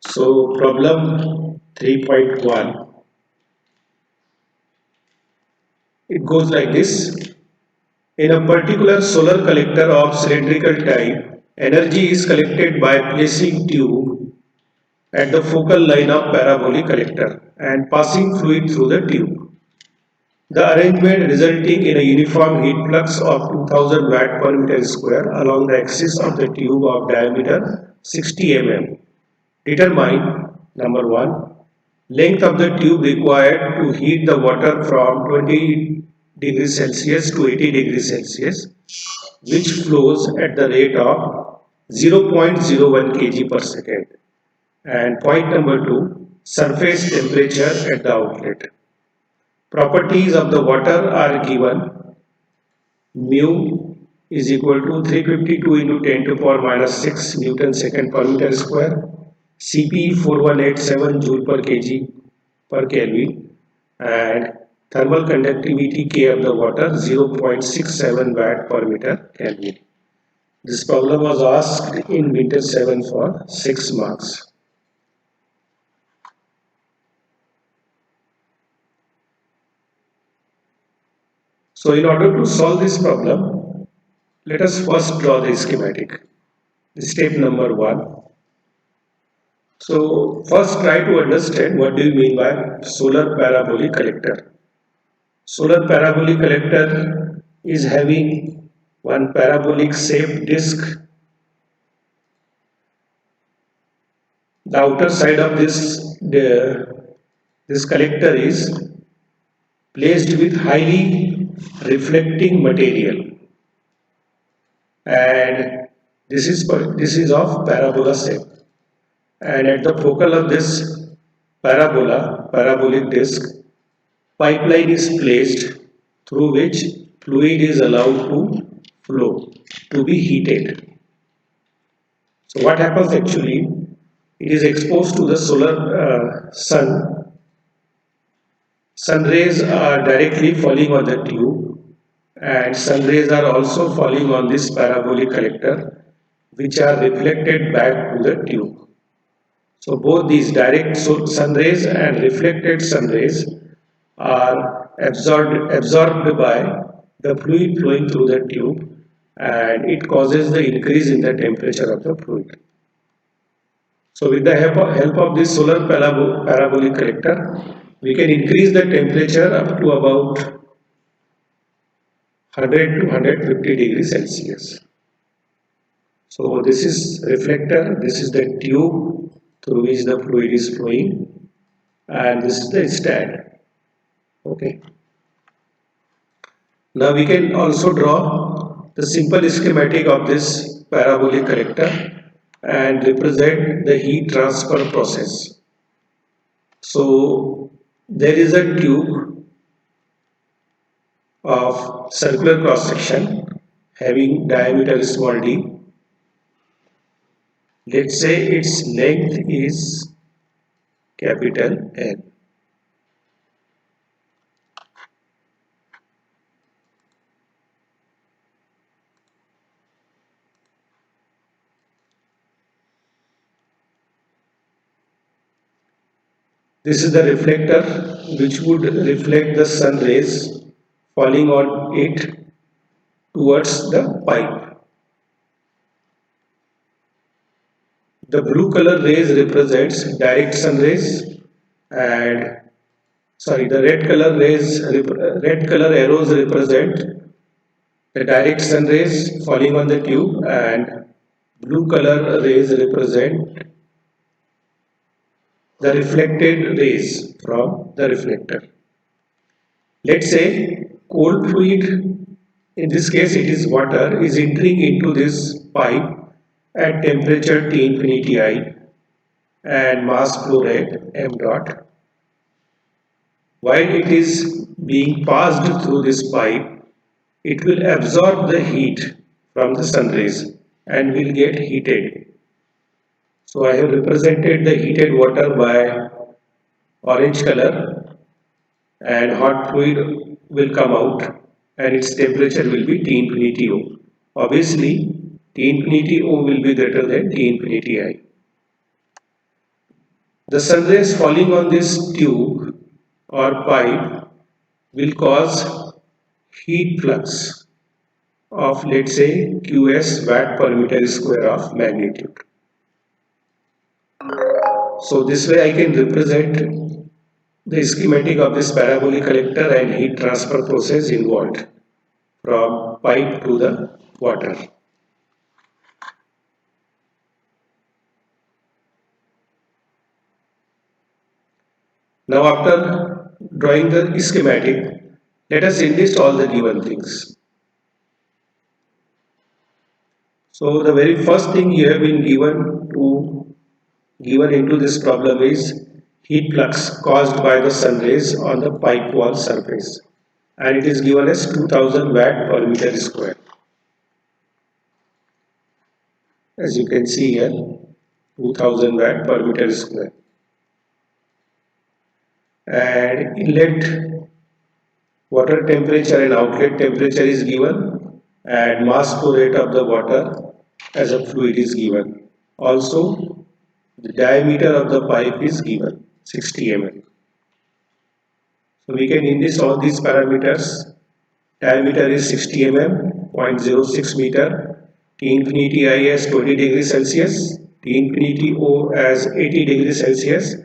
So problem 3.1, it goes like this. In a particular solar collector of cylindrical type, energy is collected by placing tube at the focal line of parabolic collector and passing fluid through the tube. The arrangement resulting in a uniform heat flux of 2000 watt per meter square along the axis of the tube of diameter 60 mm. Determine number 1, length of the tube required to heat the water from 20 degrees Celsius to 80 degrees Celsius, which flows at the rate of 0.01 kg per second. And point number 2, surface temperature at the outlet. Properties of the water are given. Mu is equal to 352 into 10 to the power minus 6 Newton second per meter square. Cp 4187 joule per kg per Kelvin, and thermal conductivity K of the water 0.67 watt per meter Kelvin. This problem was asked in winter 7 for 6 marks. So in order to solve this problem, let us first draw the schematic. Step number 1. So first try to understand what do you mean by solar parabolic collector. Solar parabolic collector is having one parabolic shaped disc. The outer side of this collector is placed with highly reflecting material, and this is of parabola shape. And at the focal of this parabolic disc, pipeline is placed through which fluid is allowed to flow, to be heated. So what happens actually, it is exposed to the solar sun. Sun rays are directly falling on the tube, and sun rays are also falling on this parabolic collector, which are reflected back to the tube. So both these direct sun rays and reflected sun rays are absorbed by the fluid flowing through the tube, and it causes the increase in the temperature of the fluid. So with the help of this solar parabolic collector, we can increase the temperature up to about 100 to 150 degrees Celsius. So this is reflector, this is the tube through which the fluid is flowing, and this is the stand. Okay. Now we can also draw the simple schematic of this parabolic collector and represent the heat transfer process. So there is a tube of circular cross section having diameter small d. Let's say its length is capital N. This is the reflector which would reflect the sun rays falling on it towards the pipe. The blue color rays represents direct sun rays, and the red color arrows represent the direct sun rays falling on the tube, and blue color rays represent the reflected rays from the reflector. Let's say cold fluid, in this case it is water, is entering into this pipe at temperature T infinity I and mass flow rate m dot. While it is being passed through this pipe, it will absorb the heat from the sun rays and will get heated. So I have represented the heated water by orange color, and hot fluid will come out and its temperature will be T infinity O. Obviously, T infinity O will be greater than T infinity I. The sun rays falling on this tube or pipe will cause heat flux of, let's say, Qs watt per meter square of magnitude. So this way I can represent the schematic of this parabolic collector and heat transfer process involved from pipe to the water. Now after drawing the schematic, let us enlist all the given things. So the very first thing you have been given into this problem is heat flux caused by the sun rays on the pipe wall surface, and it is given as 2000 watt per meter square. As you can see here, 2000 watt per meter square. And inlet water temperature and outlet temperature is given, and mass flow rate of the water as a fluid is given. Also, the diameter of the pipe is given, 60 mm. So we can enlist all these parameters. Diameter is 60 mm, 0.06 meter, T infinity I as 20 degrees Celsius, T infinity O as 80 degrees Celsius,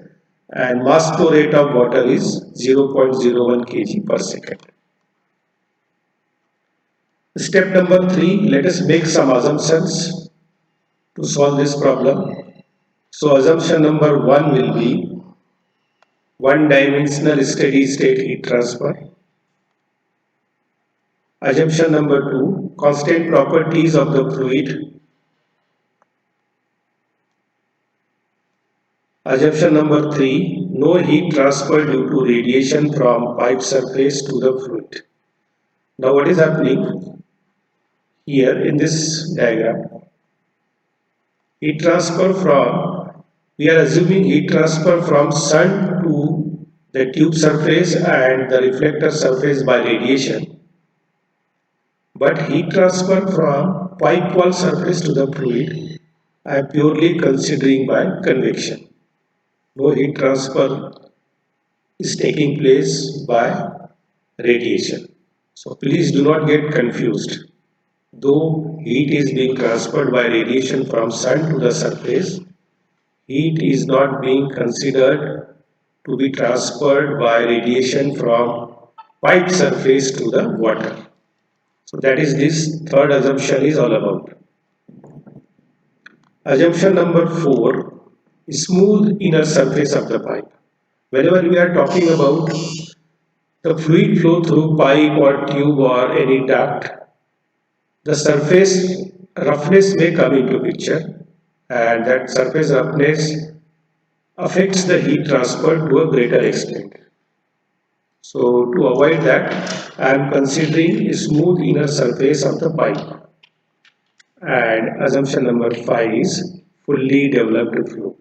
and mass flow rate of water is 0.01 kg per second. Step number 3, let us make some assumptions to solve this problem. So assumption number 1 will be one-dimensional steady state heat transfer. Assumption number 2, constant properties of the fluid. Assumption number 3, no heat transfer due to radiation from pipe surface to the fluid. Now what is happening here in this diagram? Heat transfer from, we are assuming heat transfer from sun to the tube surface and the reflector surface by radiation. But heat transfer from pipe wall surface to the fluid, I am purely considering by convection. No heat transfer is taking place by radiation. So please do not get confused. Though heat is being transferred by radiation from sun to the surface, heat is not being considered to be transferred by radiation from pipe surface to the water. So that is this third assumption is all about. Assumption number 4, smooth inner surface of the pipe. Whenever we are talking about the fluid flow through pipe or tube or any duct, the surface roughness may come into picture, and that surface roughness affects the heat transfer to a greater extent. So to avoid that, I am considering a smooth inner surface of the pipe. And assumption number 5 is fully developed flow.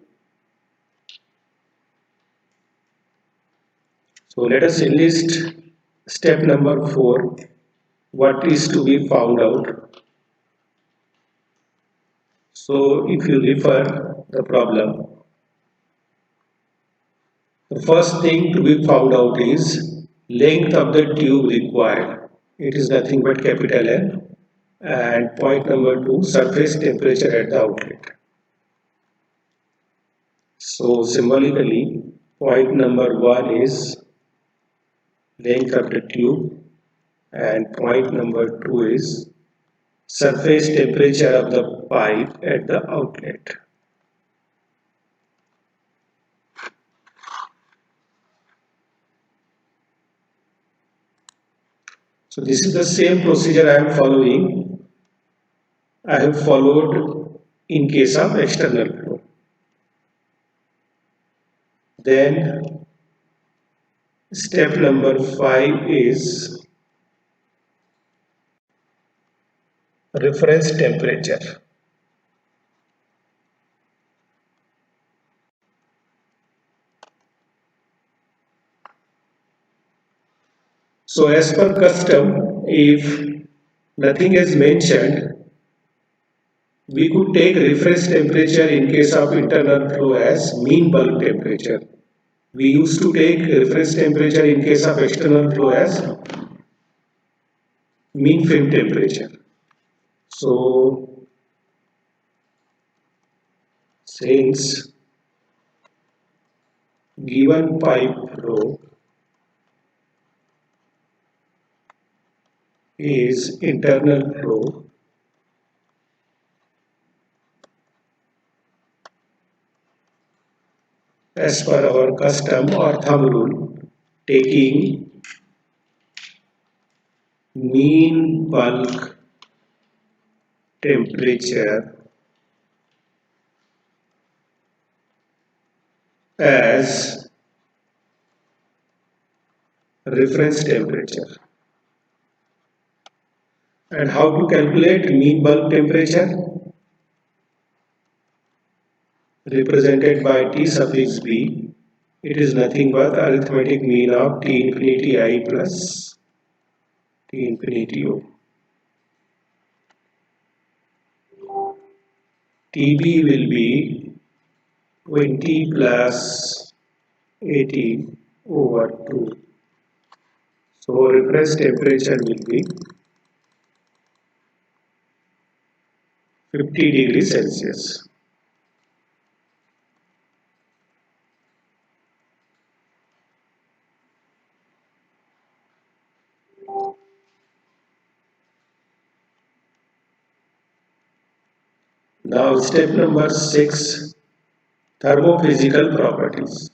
So let us enlist step number 4, what is to be found out. So if you refer the problem, the first thing to be found out is length of the tube required. It is nothing but capital L. And point number 2, surface temperature at the outlet. So symbolically, point number 1 is length of the tube, and point number 2 is surface temperature of the pipe at the outlet. So this is the same procedure I am following. I have followed in case of external flow. Then step number 5 is reference temperature. So as per custom, if nothing is mentioned, We could take reference temperature in case of internal flow as mean bulk temperature. We used to take reference temperature in case of external flow as mean film temperature. So, since given pipe flow is internal flow, as per our custom or thumb rule, taking mean bulk temperature as reference temperature. And how to calculate mean bulk temperature? Represented by T suffix B. It is nothing but arithmetic mean of T infinity I plus T infinity O. TB will be 20 plus 18 over 2. So reference temperature will be 50 degrees Celsius. Now step number 6, thermophysical properties.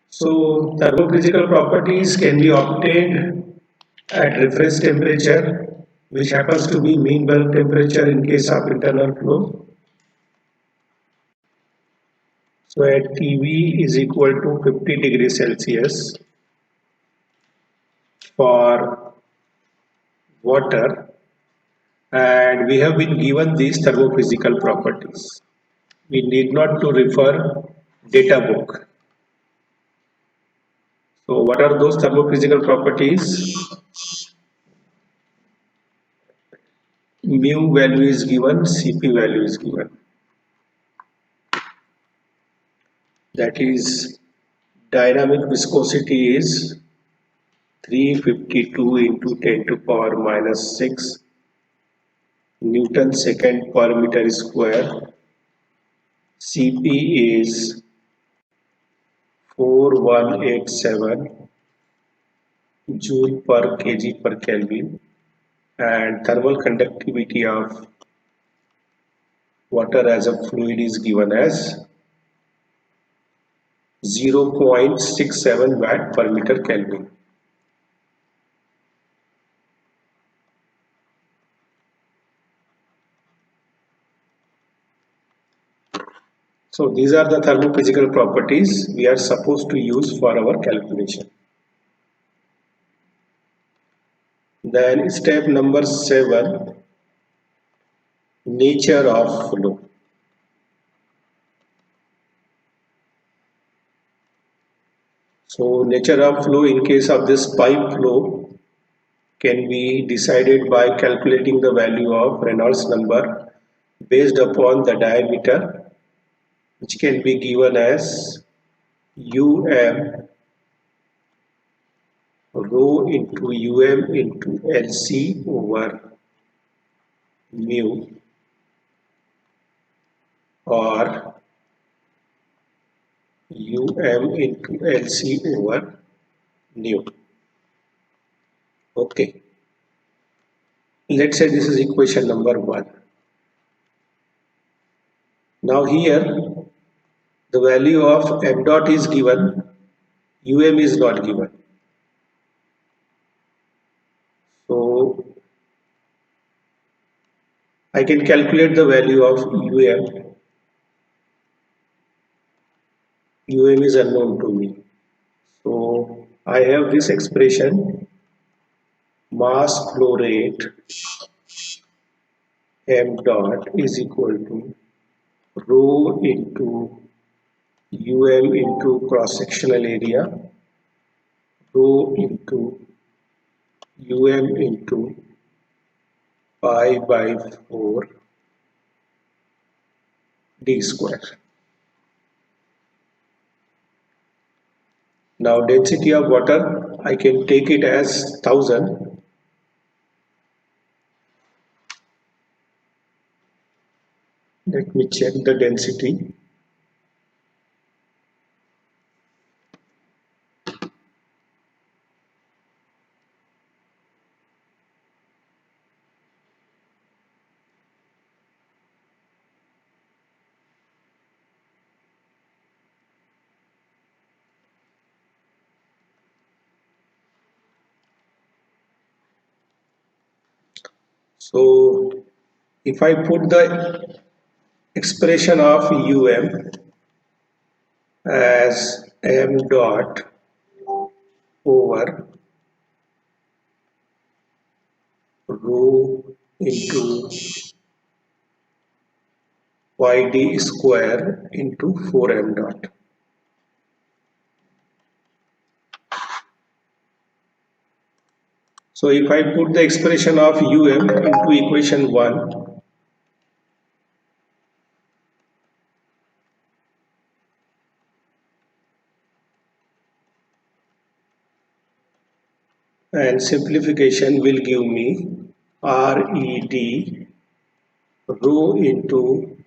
So thermophysical properties can be obtained at reference temperature, which happens to be mean bulk temperature in case of internal flow. So at TB is equal to 50 degrees Celsius for water, and we have been given these thermophysical properties. We need not to refer data book. So what are those thermophysical properties? Mu value is given, Cp value is given. That is, dynamic viscosity is 352 into 10 to power minus 6 Newton second per meter square. Cp is 4187 joule per kg per Kelvin, and thermal conductivity of water as a fluid is given as 0.67 watt per meter Kelvin. So these are the thermophysical properties we are supposed to use for our calculation. Then step number 7, nature of flow. So nature of flow in case of this pipe flow can be decided by calculating the value of Reynolds number based upon the diameter, which can be given as um rho into into LC over mu, or into LC over nu. Okay, let's say this is equation number 1. Now here the value of m dot is given, is not given. So I can calculate the value of is unknown to me. So I have this expression, mass flow rate m dot is equal to rho into into cross sectional area, rho into into pi by 4 d square. Now density of water, I can take it as 1000. Let me check the density. So if I put the expression of as m dot over rho into yd square into 4m dot. So if I put the expression of into equation 1, and simplification will give me RED rho into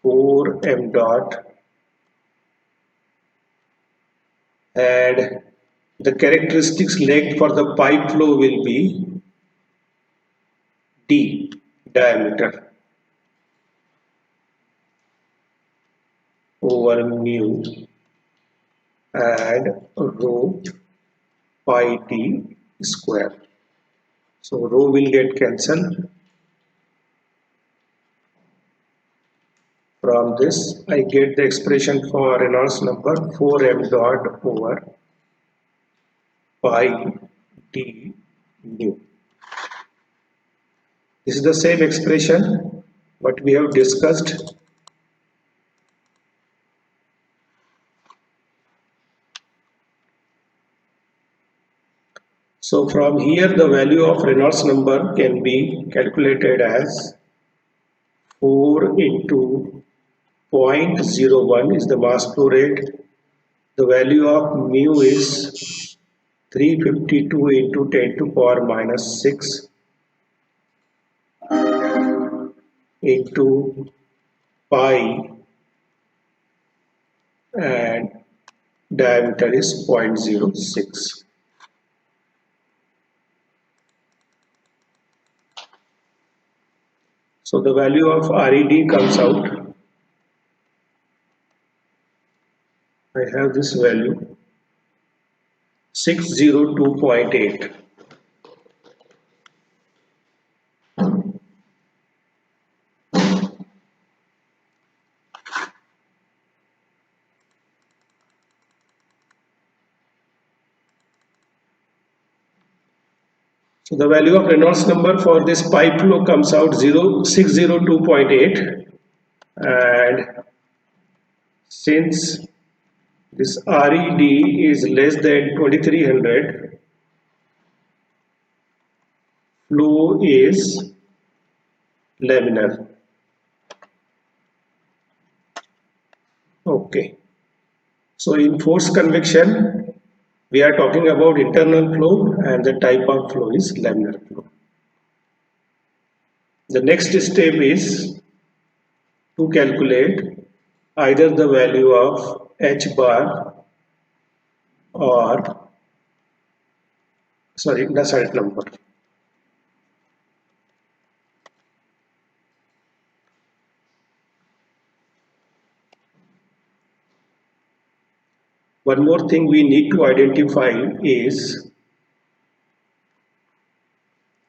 4m dot, and the characteristics length for the pipe flow will be D diameter over mu and rho pi t square. So rho will get cancelled. From this I get the expression for Reynolds number 4m dot over pi d nu. This is the same expression what we have discussed. So from here the value of Reynolds number can be calculated as 4 into 0.01 is the mass flow rate. The value of mu is 352 into 10 to power minus 6 into pi, and diameter is 0.06. So the value of RED comes out. I have this value 602.8. So the value of Reynolds number for this pipe flow comes out 602.8, and since this RED is less than 2300, flow is laminar. Okay. So in forced convection, we are talking about internal flow, and the type of flow is laminar flow. The next step is to calculate either the value of H bar or Nusselt number. One more thing we need to identify is,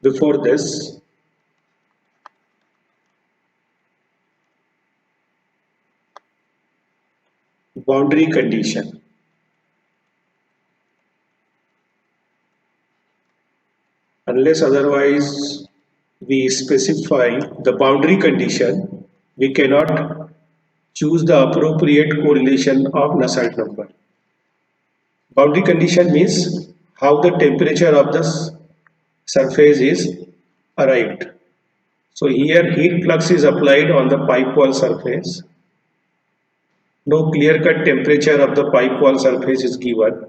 before this, boundary condition. Unless otherwise we specify the boundary condition, we cannot choose the appropriate correlation of Nusselt number. Boundary condition means how the temperature of the surface is arrived. So here heat flux is applied on the pipe wall surface. No clear-cut temperature of the pipe wall surface is given.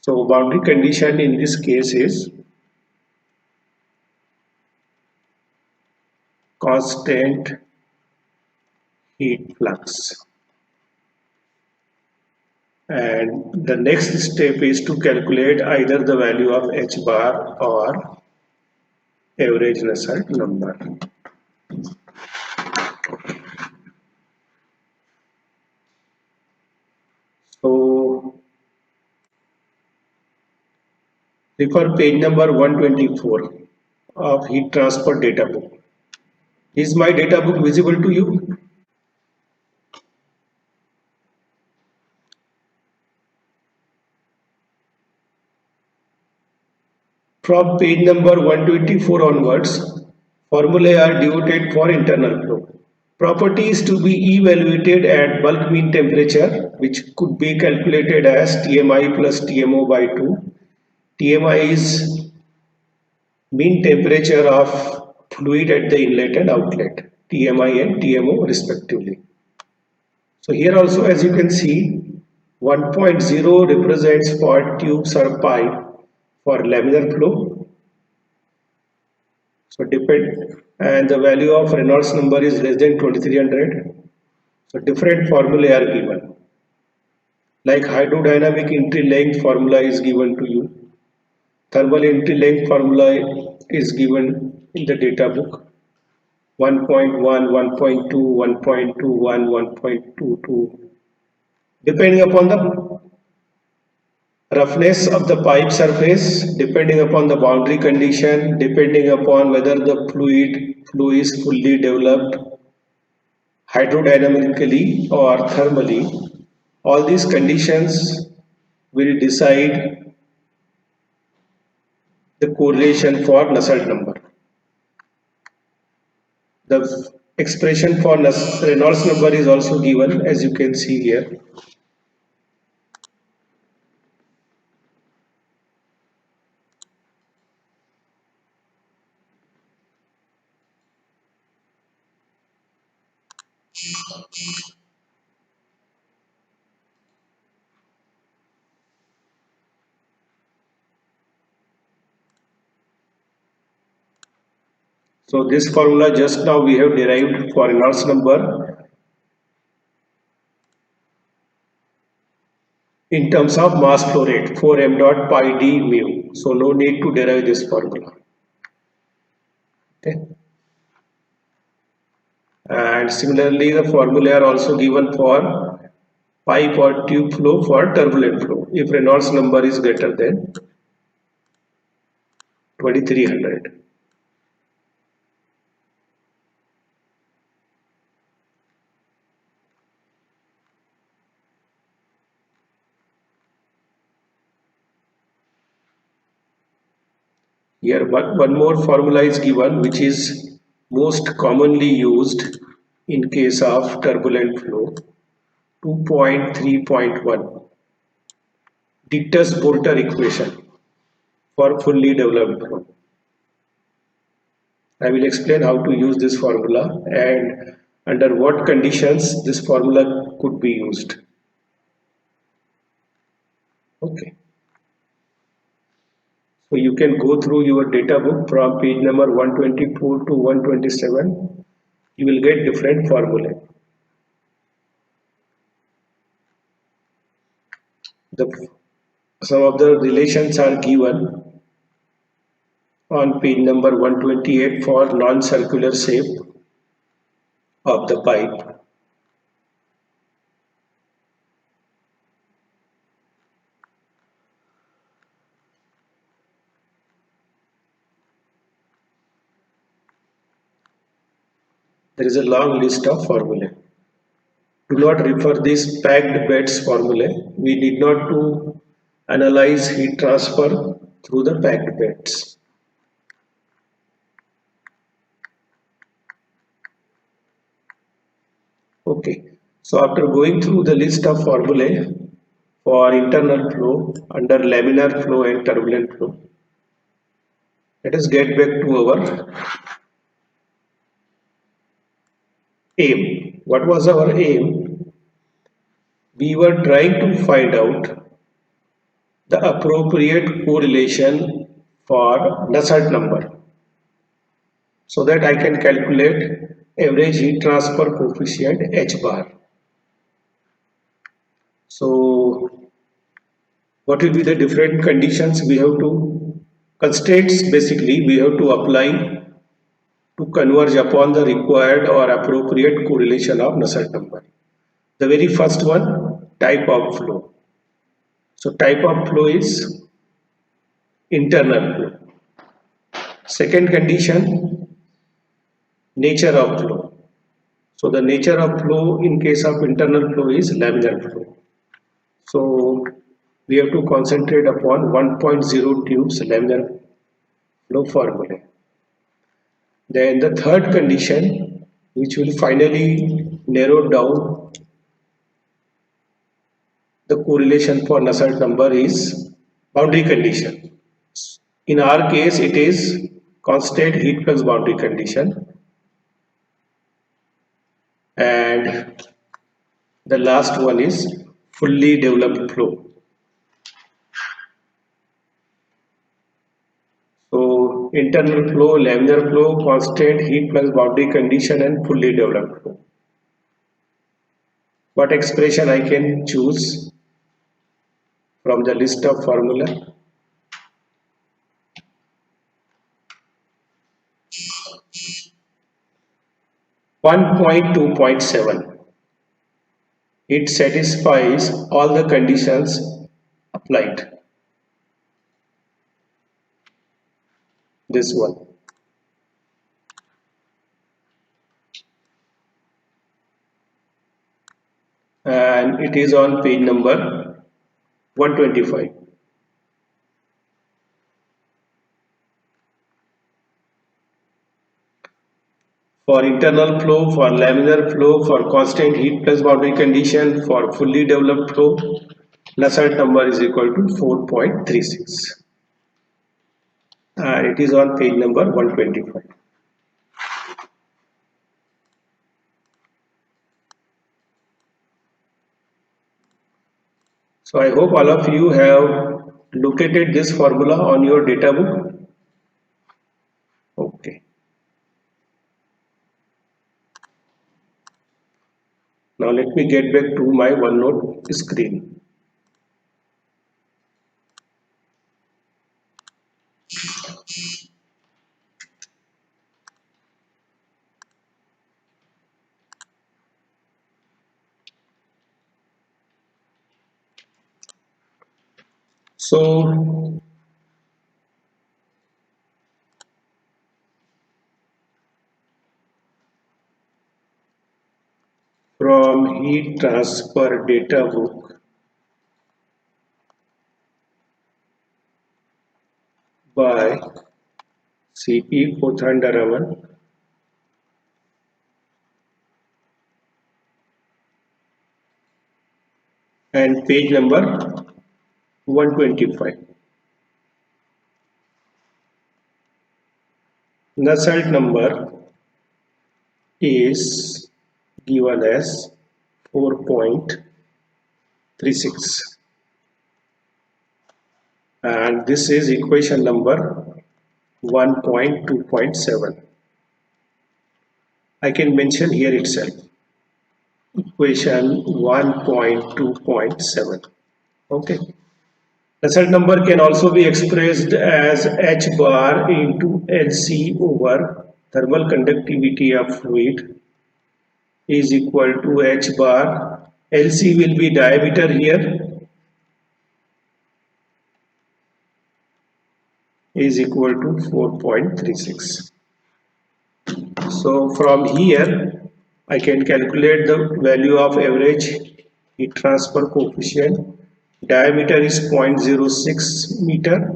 So boundary condition in this case is constant heat flux. And the next step is to calculate either the value of H bar or average Nusselt number. So refer page number 124 of heat transfer data book. Is my data book visible to you? From page number 124 onwards, formulae are devoted for internal flow. Properties to be evaluated at bulk mean temperature, which could be calculated as TMI plus TMO by 2. TMI is mean temperature of fluid at the inlet and outlet, TMI and TMO respectively. So here also, as you can see, 1.0 represents for tubes or pipe for laminar flow. So and the value of Reynolds number is less than 2300. So different formulae are given. Like hydrodynamic entry length formula is given to you. Thermal entry length formula is given in the data book. 1.1, 1.2, 1.21, 1.22. Depending upon the roughness of the pipe surface, depending upon the boundary condition, depending upon whether the fluid flow is fully developed hydrodynamically or thermally, all these conditions will decide the correlation for Nusselt number. The expression for Reynolds number is also given, as you can see here. So this formula just now we have derived for Reynolds number in terms of mass flow rate 4 m dot pi d mu. So no need to derive this formula. Okay. And similarly, the formula are also given for pipe or tube flow for turbulent flow if Reynolds number is greater than 2300. Here one more formula is given which is most commonly used in case of turbulent flow 2.3.1 Dittus-Boelter equation for fully developed flow. I will explain how to use this formula and under what conditions this formula could be used. Okay. So you can go through your data book from page number 124 to 127. You will get different formulae. Some of the relations are given on page number 128 for non-circular shape of the pipe. There is a long list of formulae. Do not refer this packed beds formulae. We need not to analyze heat transfer through the packed beds. Okay, so after going through the list of formulae for internal flow under laminar flow and turbulent flow, let us get back to our aim. What was our aim? We were trying to find out the appropriate correlation for Nusselt number so that I can calculate average heat transfer coefficient H bar. So what will be the different conditions we have to, constraints basically we have to apply to converge upon the required or appropriate correlation of Nusselt number. The very first one, type of flow. So type of flow is internal flow. Second condition, nature of flow. So the nature of flow in case of internal flow is laminar flow. So we have to concentrate upon 1.0 tubes laminar flow formula. Then the third condition, which will finally narrow down the correlation for Nusselt number, is boundary condition. In our case, it is constant heat flux boundary condition. And the last one is fully developed flow. So internal flow, laminar flow, constant heat flux boundary condition, and fully developed flow. What expression I can choose from the list of formula? One point 2.7. It satisfies all the conditions applied. This one. And it is on page number 125. For internal flow, for laminar flow, for constant heat plus boundary condition, for fully developed flow, Nusselt number is equal to 4.36. And it is on page number 125. So I hope all of you have located this formula on your data book. Okay. Now let me get back to my OneNote screen. So from heat transfer data book by C.P. Kothandaraman, and page number 125. Nusselt number is given as 4.36, and this is equation number 1.2.7. I can mention here itself, equation 1.2.7. Okay. Nusselt number can also be expressed as H bar into Lc over thermal conductivity of fluid is equal to H bar. Lc will be diameter here, is equal to 4.36. So from here I can calculate the value of average heat transfer coefficient. Diameter is 0.06 meter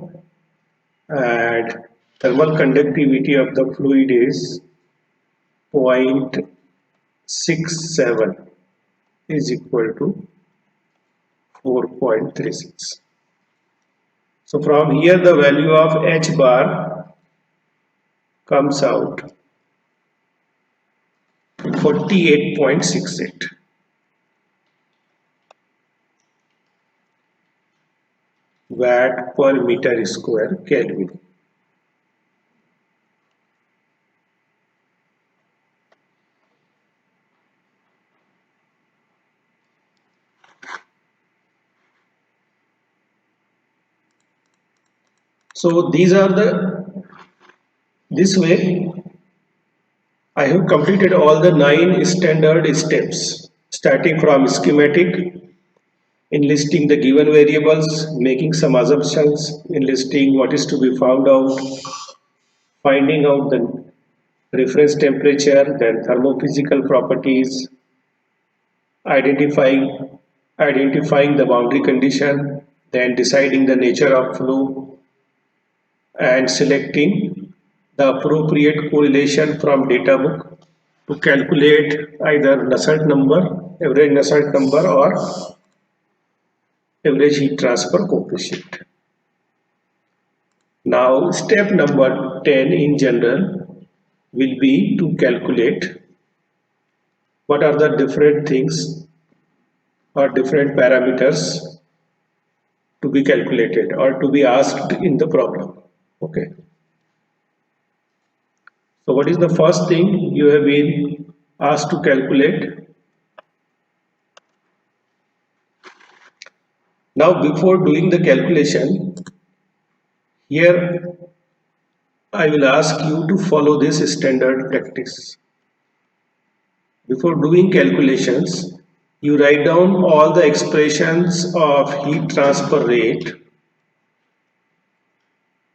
and thermal conductivity of the fluid is 0.67. is equal to 4.36. So from here the value of H bar comes out 48.68 watt per meter square Kelvin. So this way I have completed all the 9 standard steps, starting from schematic, enlisting the given variables, making some assumptions, enlisting what is to be found out, finding out the reference temperature, then thermophysical properties, identifying identifying the boundary condition, then deciding the nature of flow, and selecting the appropriate correlation from data book to calculate either Nusselt number, average Nusselt number, or average heat transfer coefficient. Now step number 10 in general will be to calculate what are the different things or different parameters to be calculated or to be asked in the problem. Okay. So what is the first thing you have been asked to calculate? Now before doing the calculation, here I will ask you to follow this standard practice. Before doing calculations, you write down all the expressions of heat transfer rate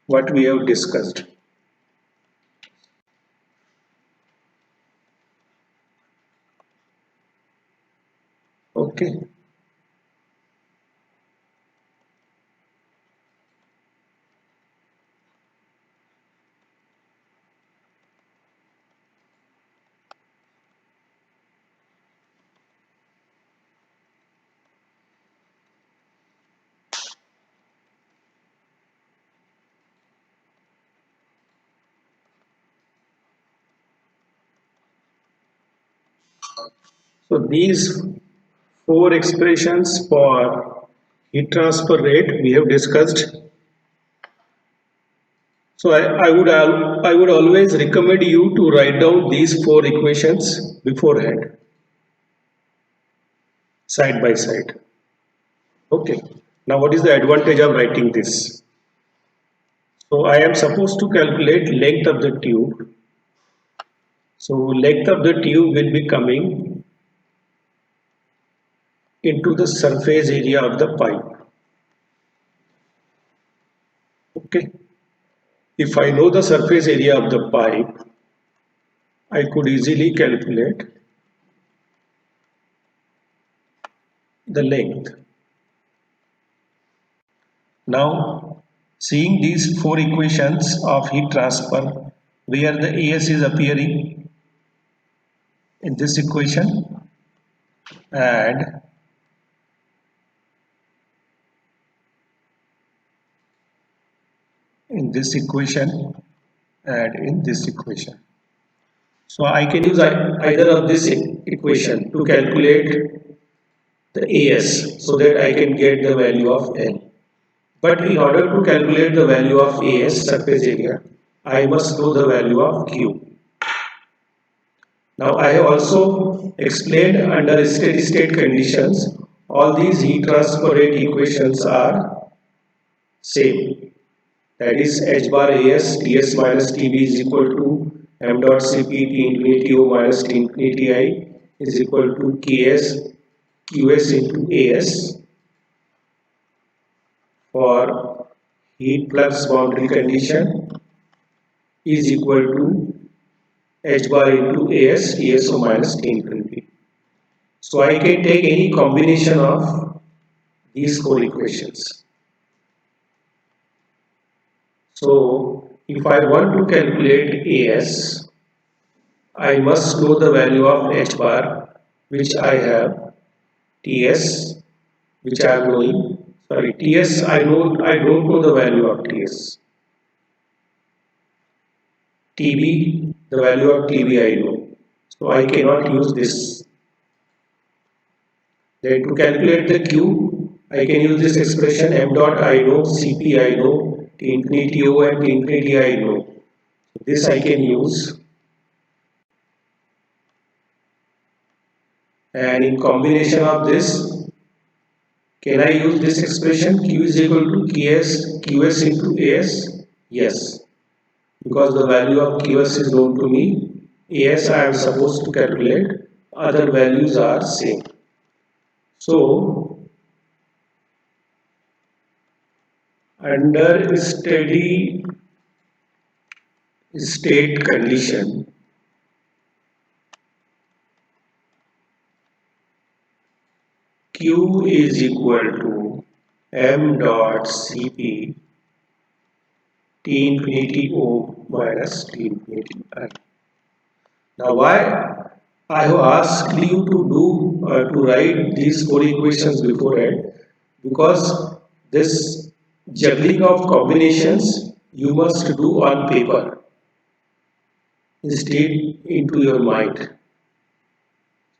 what we have discussed. Okay. So these 4 expressions for heat transfer rate we have discussed. So I would always recommend you to write down these 4 equations beforehand, side by side. Okay. Now what is the advantage of writing this? So I am supposed to calculate length of the tube. So length of the tube will be coming into the surface area of the pipe. Okay. If I know the surface area of the pipe, I could easily calculate the length. Now, seeing these 4 equations of heat transfer, where the AS is appearing in this equation and in this equation and in this equation. So I can use either of this equation to calculate the AS so that I can get the value of L. But in order to calculate the value of AS, surface area, I must know the value of Q. Now I have also explained under steady state conditions, all these heat transfer rate equations are same. That is H bar AS Ts minus Tb is equal to m dot Cp T infinity O minus T infinity I is equal to Ks Qs into As for heat flux boundary condition is equal to H bar into As Tso minus T infinity. So I can take any combination of these 4 equations. So if I want to calculate As, I must know the value of H bar which I have Ts, which I am knowing. Sorry, Ts I don't know the value of Ts. TB, the value of TB I know. So I cannot use this. Then to calculate the Q, I can use this expression m dot I know, Cp I know, T infinity O and T infinity I know. This I can use. And in combination of this, can I use this expression Q is equal to QS into AS? Yes. Because the value of QS is known to me, AS I am supposed to calculate, other values are same. So, under steady state condition, Q is equal to m dot Cp T infinity O minus T infinity I. Now why I have asked you to write these four equations beforehand, because this juggling of combinations you must do on paper instead into your mind.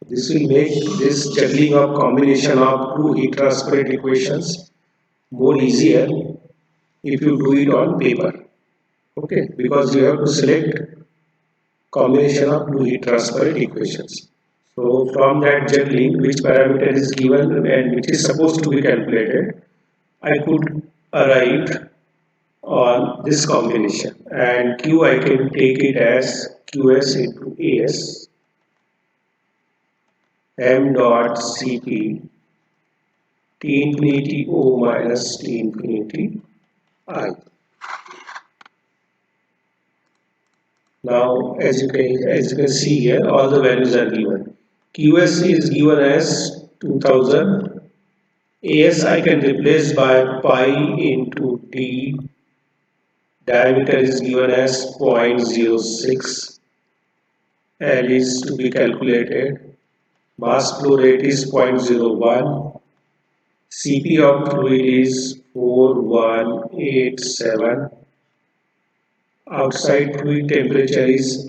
This will make this juggling of combination of two heat transfer rate equations more easier if you do it on paper. Okay, because you have to select combination of two heat transfer rate equations. So from that juggling, which parameter is given and which is supposed to be calculated, I could arrive on this combination, and Q I can take it as QS into AS m dot Cp T infinity O minus T infinity I. Now as you can see here, all the values are given. QS is given as 2000. AS I can replace by pi into D. Diameter is given as 0.06. L is to be calculated. Mass flow rate is 0.01. Cp of fluid is 4187. Outlet fluid temperature is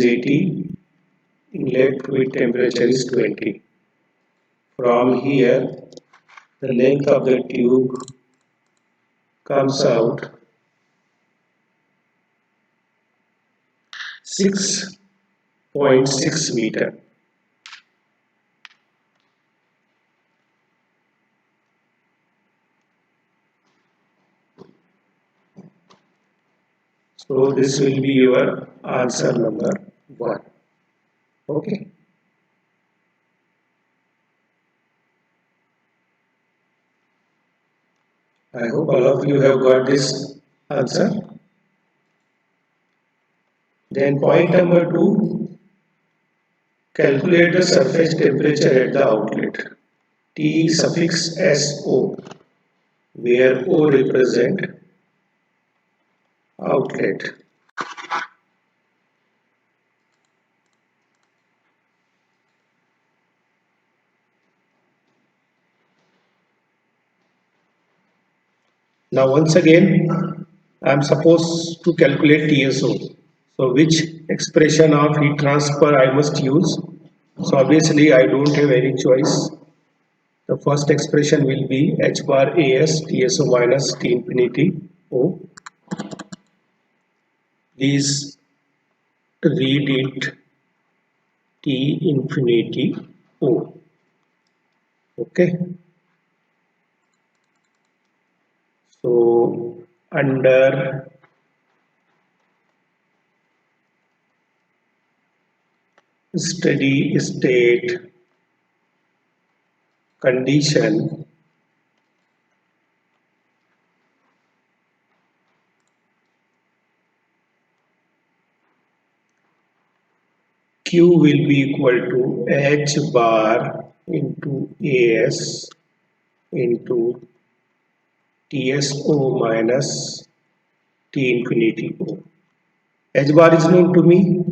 80. Inlet fluid temperature is 20. From here, the length of the tube comes out 6.6 meter. So this will be your answer number 1. Okay. I hope all of you have got this answer. Then point number 2, calculate the surface temperature at the outlet. T suffix SO, where O represent outlet. Now once again, I am supposed to calculate TSO. So which expression of heat transfer I must use? So obviously I don't have any choice. The first expression will be H bar AS TSO minus T infinity O. Please read it T infinity O. Okay. So under steady state condition, Q will be equal to H bar into AS into TSO minus T infinity O. H bar is known to me,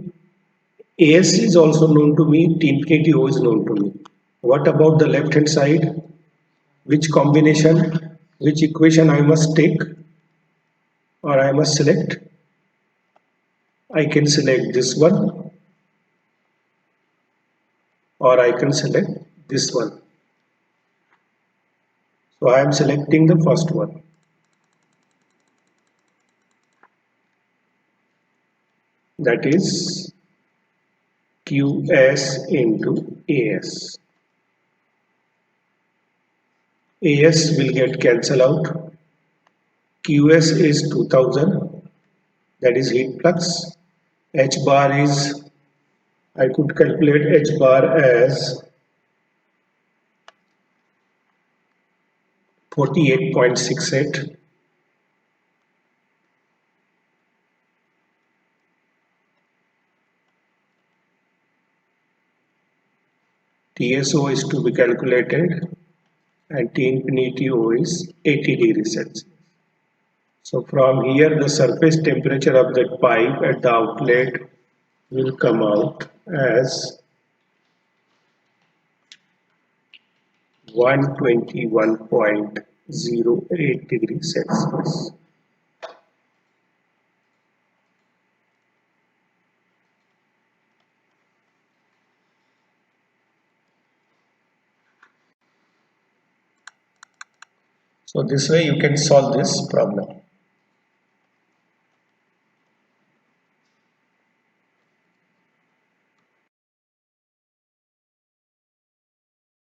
AS is also known to me, T infinity O is known to me. What about the left hand side? Which combination, which equation I must take or I must select? I can select this one or I can select this one. So I am selecting the first one. That is QS into AS. AS will get cancelled out. QS is 2000, that is heat flux. H bar is, I could calculate H bar as 48.68. TSO is to be calculated and T infinity O is 80 degrees Celsius. So from here the surface temperature of that pipe at the outlet will come out as 121.08 degrees Celsius. So this way you can solve this problem.